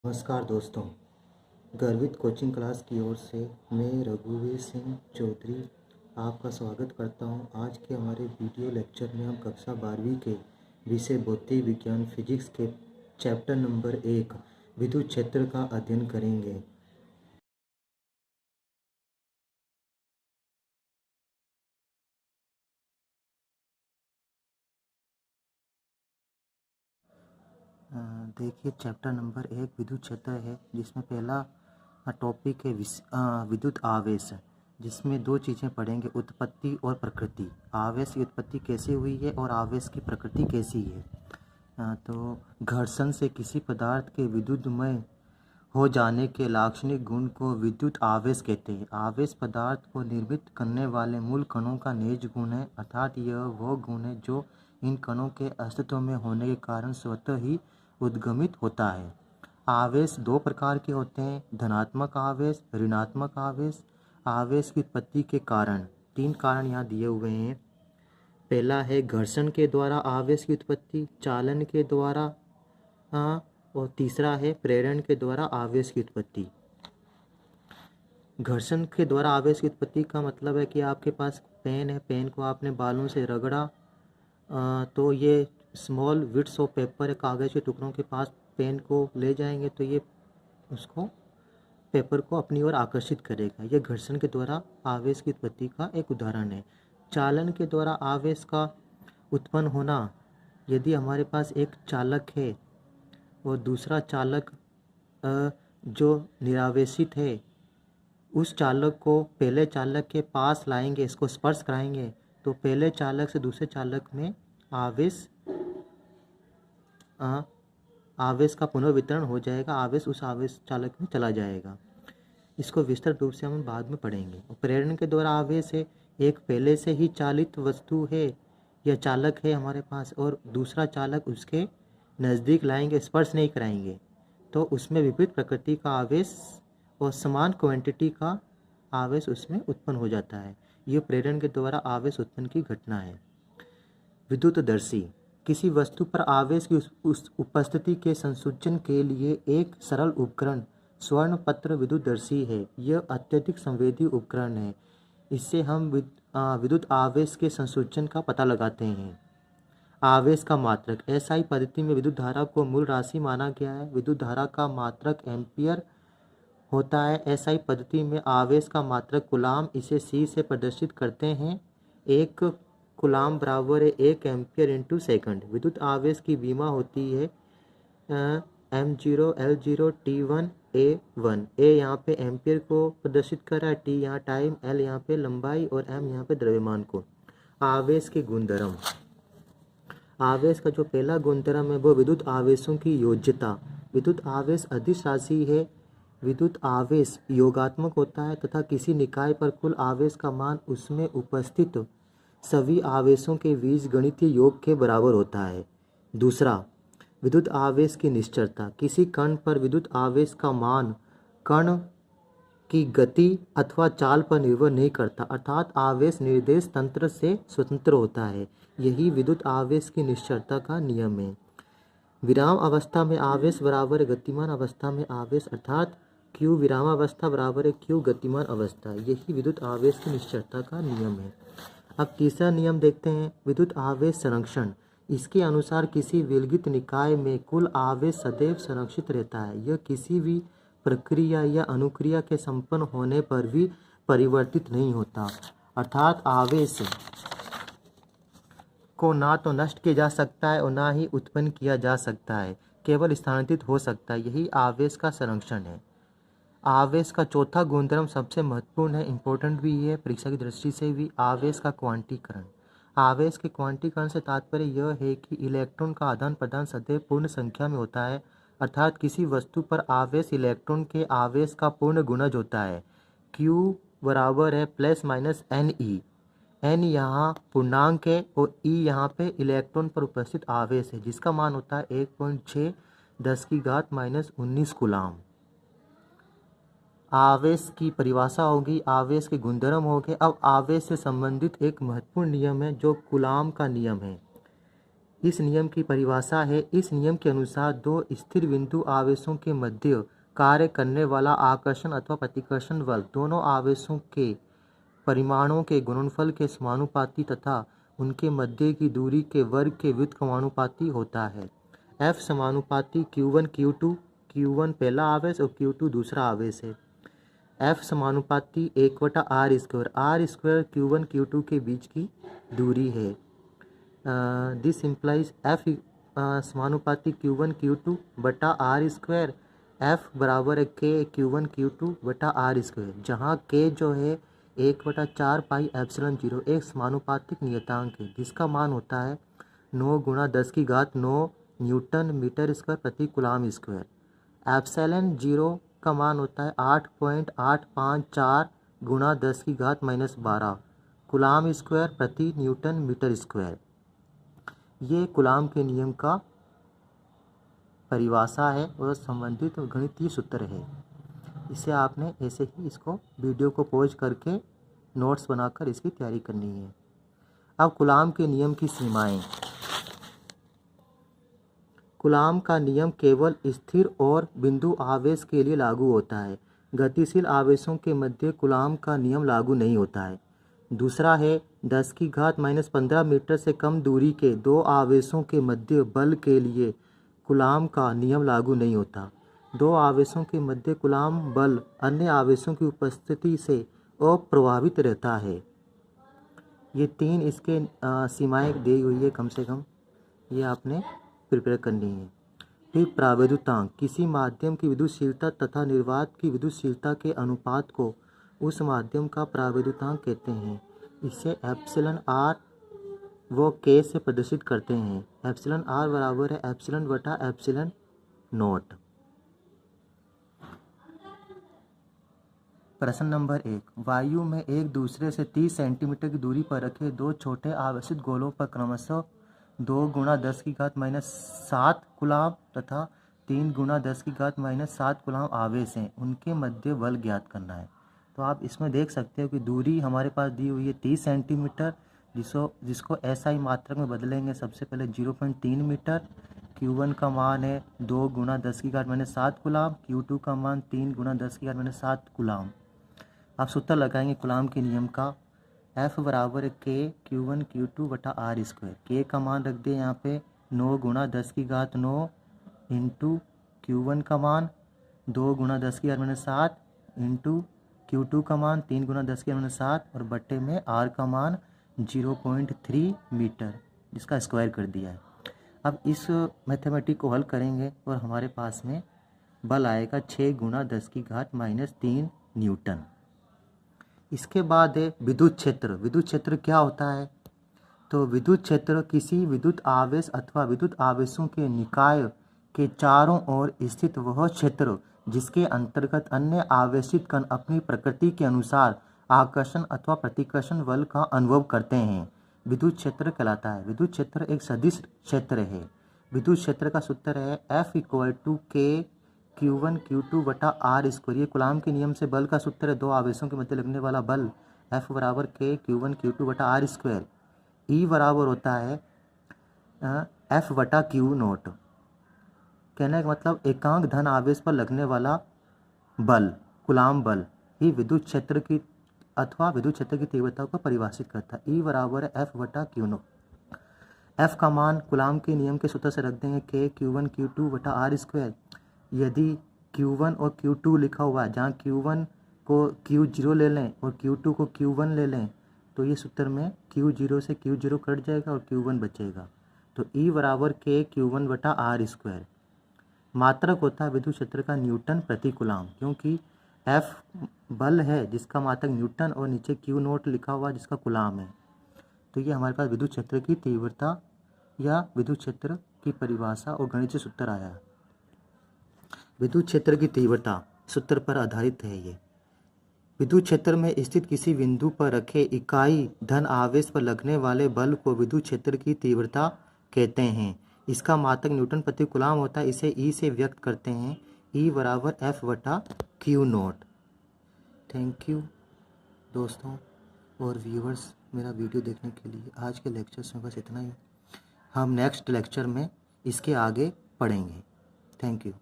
नमस्कार दोस्तों, गर्वित कोचिंग क्लास की ओर से मैं रघुवीर सिंह चौधरी आपका स्वागत करता हूं। आज के हमारे वीडियो लेक्चर में हम कक्षा 12वीं के विषय भौतिक विज्ञान फिजिक्स के चैप्टर नंबर 1 विद्युत क्षेत्र का अध्ययन करेंगे। देखिए, चैप्टर नंबर 1 विद्युत क्षेत्र है, जिसमें पहला टॉपिक है विद्युत आवेश, जिसमें दो चीज़ें पढ़ेंगे, उत्पत्ति और प्रकृति। आवेश की उत्पत्ति कैसे हुई है और आवेश की प्रकृति कैसी है। तो घर्षण से किसी पदार्थ के विद्युतमय हो जाने के लाक्षणिक गुण को विद्युत आवेश कहते हैं। आवेश पदार्थ को निर्मित करने वाले मूल कणों का निज गुण है, अर्थात यह वो गुण है जो इन कणों के अस्तित्व में होने के कारण स्वतः ही उद्गमित होता है। आवेश दो प्रकार के होते हैं, धनात्मक आवेश, ऋणात्मक आवेश। आवेश की उत्पत्ति के कारण तीन कारण यहाँ दिए हुए हैं। पहला है घर्षण के द्वारा आवेश की उत्पत्ति, चालन के द्वारा और तीसरा है प्रेरण के द्वारा आवेश की उत्पत्ति। घर्षण के द्वारा आवेश की उत्पत्ति का मतलब है कि आपके पास पेन है, पेन को आपने बालों से रगड़ा तो ये स्मॉल बिट्स ऑफ पेपर है, कागज़ के टुकड़ों के पास पेन को ले जाएंगे तो ये उसको पेपर को अपनी ओर आकर्षित करेगा। यह घर्षण के द्वारा आवेश की उत्पत्ति का एक उदाहरण है। चालन के द्वारा आवेश का उत्पन्न होना, यदि हमारे पास एक चालक है और दूसरा चालक जो निरावेशित है, उस चालक को पहले चालक के पास लाएंगे, इसको स्पर्श कराएंगे, तो पहले चालक से दूसरे चालक में आवेश का पुनर्वितरण हो जाएगा, आवेश उस आवेश चालक में चला जाएगा। इसको विस्तृत रूप से हम बाद में पढ़ेंगे। और प्रेरण के द्वारा आवेश है, एक पहले से ही चालित वस्तु है या चालक है हमारे पास और दूसरा चालक उसके नज़दीक लाएंगे, स्पर्श नहीं कराएंगे, तो उसमें विपरीत प्रकृति का आवेश और समान क्वांटिटी का आवेश उसमें उत्पन्न हो जाता है। यह प्रेरण के द्वारा आवेश उत्पन्न की घटना है। विद्युतदर्शी, किसी वस्तु पर आवेश की उस उपस्थिति के संसूचन के लिए एक सरल उपकरण स्वर्णपत्र विद्युतदर्शी है। यह अत्यधिक संवेदी उपकरण है। इससे हम विद्युत आवेश के संसूचन का पता लगाते हैं। आवेश का मात्रक, एसआई पद्धति में विद्युत धारा को मूल राशि माना गया है। विद्युत धारा का मात्रक एम्पियर होता है। एसआई पद्धति में आवेश का मात्रक कूलाम, इसे सी से प्रदर्शित करते हैं। एक कूलाम बराबर है 1 एम्पियर इंटू सेकंड। विद्युत आवेश की विमा होती है M0 L0 T1 A1। ए यहाँ पे एम्पियर को प्रदर्शित कर रहा है, टी यहाँ टाइम, एल यहाँ पे लंबाई और एम यहाँ पे द्रव्यमान को। आवेश के गुणधर्म, आवेश का जो पहला गुणधर्म है वो विद्युत आवेशों की योज्यता। विद्युत आवेश अदिश राशि है। विद्युत आवेश योगात्मक होता है तथा किसी निकाय पर कुल आवेश का मान उसमें उपस्थित सभी आवेशों के बीजगणितीय योग के बराबर होता है। दूसरा, विद्युत आवेश की निश्चलता, किसी कण पर विद्युत आवेश का मान कण की गति अथवा चाल पर निर्भर नहीं करता, अर्थात आवेश निर्देश तंत्र से स्वतंत्र होता है। यही विद्युत आवेश की निश्चलता का नियम है। विराम अवस्था में आवेश बराबर है गतिमान अवस्था में आवेश, अर्थात Q विरामावस्था बराबर है Q गतिमान अवस्था। यही विद्युत आवेश की निश्चलता का नियम है। अब तीसरा नियम देखते हैं, विद्युत आवेश संरक्षण। इसके अनुसार किसी विलगित निकाय में कुल आवेश सदैव संरक्षित रहता है। यह किसी भी प्रक्रिया या अनुक्रिया के संपन्न होने पर भी परिवर्तित नहीं होता, अर्थात आवेश को ना तो नष्ट किया जा सकता है और ना ही उत्पन्न किया जा सकता है, केवल स्थानांतरित हो सकता है। यही आवेश का संरक्षण है। आवेश का चौथा गुणधर्म सबसे महत्वपूर्ण है, इम्पोर्टेंट भी है परीक्षा की दृष्टि से भी, आवेश का क्वांटीकरण। आवेश के क्वांटीकरण से तात्पर्य यह है कि इलेक्ट्रॉन का आदान प्रदान सदैव पूर्ण संख्या में होता है, अर्थात किसी वस्तु पर आवेश इलेक्ट्रॉन के आवेश का पूर्ण गुणज होता है। Q बराबर है ±NE। N यहाँ पूर्णांक है और E यहाँ पे इलेक्ट्रॉन पर उपस्थित आवेश है, जिसका मान होता है 1.6 10⁻⁻19 कूलाम। आवेश की परिभाषा होगी, आवेश के गुणधर्म हो गए। अब आवेश से संबंधित एक महत्वपूर्ण नियम है जो कूलाम का नियम है। इस नियम की परिभाषा है, इस नियम के अनुसार दो स्थिर बिंदु आवेशों के मध्य कार्य करने वाला आकर्षण अथवा प्रतिकर्षण बल दोनों आवेशों के परिमाणों के गुणनफल के समानुपाती तथा उनके मध्य की दूरी के वर्ग के व्युत्क्रमानुपाती होता है। F समानुपाती Q1 Q2, Q1 पहला आवेश और Q2 दूसरा आवेश है। F समानुपाती 1/r², r² Q1 Q2 के बीच की दूरी है। दिस इम्प्लाइज F समानुपाती Q1 Q2 बटा r², F बराबर है K Q1 Q2 बटा r², जहाँ K जो है 1/4 पाई एप्सिलॉन 0 एक समानुपातिक नियतांक है जिसका मान होता है 9 × 10⁹ न्यूटन मीटर स्क्वायर प्रति कूलाम स्क्वायर। एप्सिलॉन 0 का मान होता है 8.854 × 10⁻⁻12 कूलाम स्क्वायर प्रति न्यूटन मीटर स्क्वायर। ये कूलाम के नियम का परिभाषा है और संबंधित गणितीय सूत्र है। इसे आपने ऐसे ही इसको वीडियो को पॉज करके नोट्स बनाकर इसकी तैयारी करनी है। अब कूलाम के नियम की सीमाएं। कूलाम का नियम केवल स्थिर और बिंदु आवेश के लिए लागू होता है। गतिशील आवेशों के मध्य कूलाम का नियम लागू नहीं होता है। दूसरा है 10⁻⁻15 मीटर से कम दूरी के दो आवेशों के मध्य बल के लिए कूलाम का नियम लागू नहीं होता। दो आवेशों के मध्य कूलाम बल अन्य आवेशों की उपस्थिति से अप्रभावित रहता है। ये 3 इसके सीमाएं दी हुई है कम से कम, ये आपने प्रिपेयर करनी है। फिर प्रावैधुतांक, किसी माध्यम की विद्युतशीलता तथा निर्वात की विद्युतशीलता के अनुपात को उस माध्यम का प्रावैधुतांक कहते हैं। इसे एप्सिलॉन आर व के से प्रदर्शित करते हैं। एप्सिलॉन आर बराबर है एप्सिलॉन बटा एप्सिलॉन नॉट। प्रश्न नंबर 1, वायु में एक दूसरे से 30 सेंटीमीटर की दूरी पर रखे दो छोटे आवेशित गोलों पर क्रमशः 2 × 10⁻⁷ कूलाम तथा 3 × 10⁻⁷ कूलाम आवेश हैं, उनके मध्य बल ज्ञात करना है। तो आप इसमें देख सकते हो कि दूरी हमारे पास दी हुई है 30 सेंटीमीटर, जिसको SI मात्रक में बदलेंगे। सबसे पहले 0.3 मीटर, Q1 का मान है 2 × 10⁻⁷ कूलाम, Q2 का मान 3 × 10⁻⁷ कूलाम। आप सूत्र लगाएंगे कूलाम के नियम का। F बराबर है K Q1 Q2 बटा r²। K का मान रख दिए यहाँ पे 9 × 10⁹ इंटू Q1 का मान 2 × 10⁻⁷ इंटू Q2 का मान 3 × 10⁻⁷ और बट्टे में R का मान 0.3 मीटर, जिसका स्क्वायर कर दिया है। अब इस मैथमेटिक को हल करेंगे और हमारे पास में बल आएगा 6 × 10⁻³ न्यूटन। इसके बाद है विद्युत क्षेत्र। विद्युत क्षेत्र क्या होता है? तो विद्युत क्षेत्र किसी विद्युत आवेश अथवा विद्युत आवेशों के निकाय के चारों ओर स्थित वह क्षेत्र जिसके अंतर्गत अन्य आवेशित कण अपनी प्रकृति के अनुसार आकर्षण अथवा प्रतिकर्षण बल का अनुभव करते हैं, विद्युत क्षेत्र कहलाता है। विद्युत क्षेत्र एक सदिश क्षेत्र है। विद्युत क्षेत्र का सूत्र है F = K Q1 Q2 बटा r²। ये कूलाम के नियम से बल का सूत्र है। दो आवेशों के मध्य लगने वाला बल F बराबर K Q1 Q2 बटा r²। E बराबर होता है F बटा Q0। कहने का मतलब एकांक धन आवेश पर लगने वाला बल, कूलाम बल ही विद्युत क्षेत्र की अथवा विद्युत क्षेत्र की तीव्रता को परिभाषित करता है। E बराबर है F बटा Q0। F का मान कूलाम के नियम के सूत्र से रख देंगे K Q1 Q2 बटा r²। यदि Q1 और Q2 लिखा हुआ है, जहाँ Q1 को Q0 ले लें और Q2 को Q1 ले लें, तो ये सूत्र में Q0 से Q0 कट जाएगा और Q1 बचेगा। तो E बराबर K Q1 बटा r²। मात्रक होता है विद्युत क्षेत्र का न्यूटन प्रति कूलाम, क्योंकि F बल है जिसका मात्रक न्यूटन और नीचे Q0 लिखा हुआ जिसका कूलाम है। तो ये हमारे पास विद्युत क्षेत्र की तीव्रता या विद्युत क्षेत्र की परिभाषा और गणितीय सूत्र आया है। विद्युत क्षेत्र की तीव्रता सूत्र पर आधारित है। ये विद्युत क्षेत्र में स्थित किसी बिंदु पर रखे इकाई धन आवेश पर लगने वाले बल को विद्युत क्षेत्र की तीव्रता कहते हैं। इसका मात्रक न्यूटन प्रति कूलाम होता है। इसे E से व्यक्त करते हैं। E बराबर F बटा Q0। थैंक यू दोस्तों और व्यूअर्स मेरा वीडियो देखने के लिए। आज के लेक्चर्स में बस इतना ही। हम नेक्स्ट लेक्चर में इसके आगे पढ़ेंगे। Thank you.